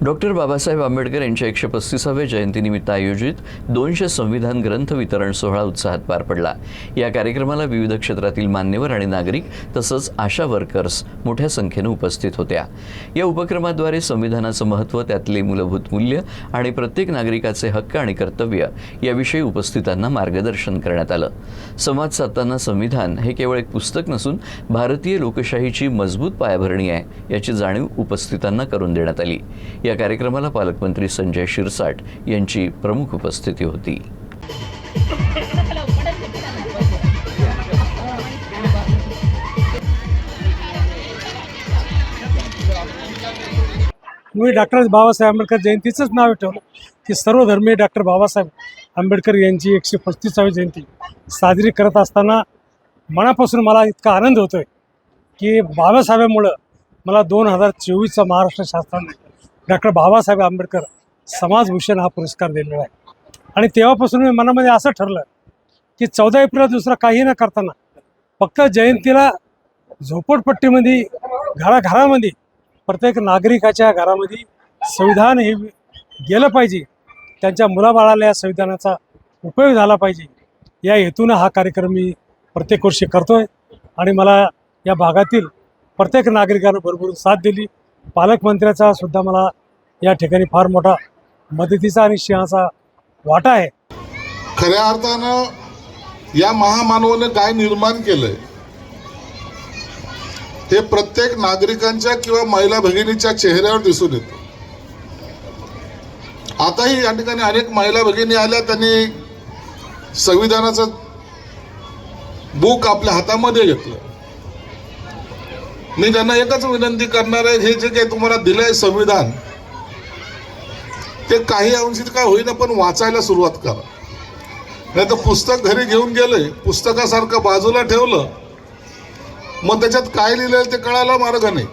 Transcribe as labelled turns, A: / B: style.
A: Doctor Babasaheb Ambedkar यांच्या 135व्या जयंतीनिमित्त आयोजित 200 संविधान ग्रंथ वितरण सोहळा उत्साहात पार पडला। या कार्यक्रमाला विविध क्षेत्रातील मान्यवर आणि नागरिक तसंच आशा वर्कर्स मोठ्या संख्येने उपस्थित होत्या। या उपक्रमाद्वारे संविधानाचं महत्त्व, त्यातले मूलभूत मूल्य आणि प्रत्येक नागरिकाचे हक्क आणि कर्तव्य याविषयी उपस्थितांना मार्गदर्शन करण्यात आलं। संवाद साधताना संविधान हे केवळ एक पुस्तक नसून भारतीय लोकशाहीची मजबूत पायाभरणी आहे याची जाणीव उपस्थितांना करून देण्यात आली। या कार्यक्रमाला पालकमंत्री संजय शिरसाट यांची प्रमुख उपस्थिती होती।
B: मी डॉक्टर बाबासाहेब आंबेडकर जयंतीचंच नाव ठेवलं की सर्वधर्मीय डॉक्टर बाबासाहेब आंबेडकर यांची 135वी जयंती साजरी करत असताना मनापासून मला इतका आनंद होतोय की बाबासाहेबांमुळं मला 2024चा महाराष्ट्र शासनाने डॉक्टर बाबासाहेब आंबेडकर समाजभूषण हा पुरस्कार दिलेला आहे। आणि तेव्हापासून मी मनामध्ये असं ठरलं की 14 एप्रिलला दुसरा काही न करताना फक्त जयंतीला झोपडपट्टीमध्ये घराघरामध्ये प्रत्येक नागरिकाच्या घरामध्ये संविधान हे गेलं पाहिजे, त्यांच्या मुलाबाळाला या संविधानाचा उपयोग झाला पाहिजे या हेतूनं हा कार्यक्रम मी प्रत्येक वर्षी करतोय। आणि मला या भागातील प्रत्येक नागरिकानं भरभरून साथ दिली। पालकमंत्र्याचा सुद्धा मला या ठिकाणी फार मोठा मदतीचा आणि सिंहाचा वाटा आहे।
C: खऱ्या अर्थानं या महामानवाने काय निर्माण केलंय हे प्रत्येक नागरिकांच्या किंवा महिला भगिनीच्या चेहऱ्यावर दिसून येतं। आताही या ठिकाणी अनेक महिला भगिनी आल्या, त्यांनी संविधानाचं बुक आपल्या हातामध्ये घेतलं। मी त्यांना एकच विनंती करणार आहे, हे जे काही तुम्हाला दिलंय संविधान ते काही अंशी काय होईना पण वाचायला सुरुवात करा। नाही तर पुस्तक घरी घेऊन गेले, पुस्तकासारखं बाजूला ठेवलं, मग त्याच्यात काय लिहिलंय ते कळायला मार्ग नाही।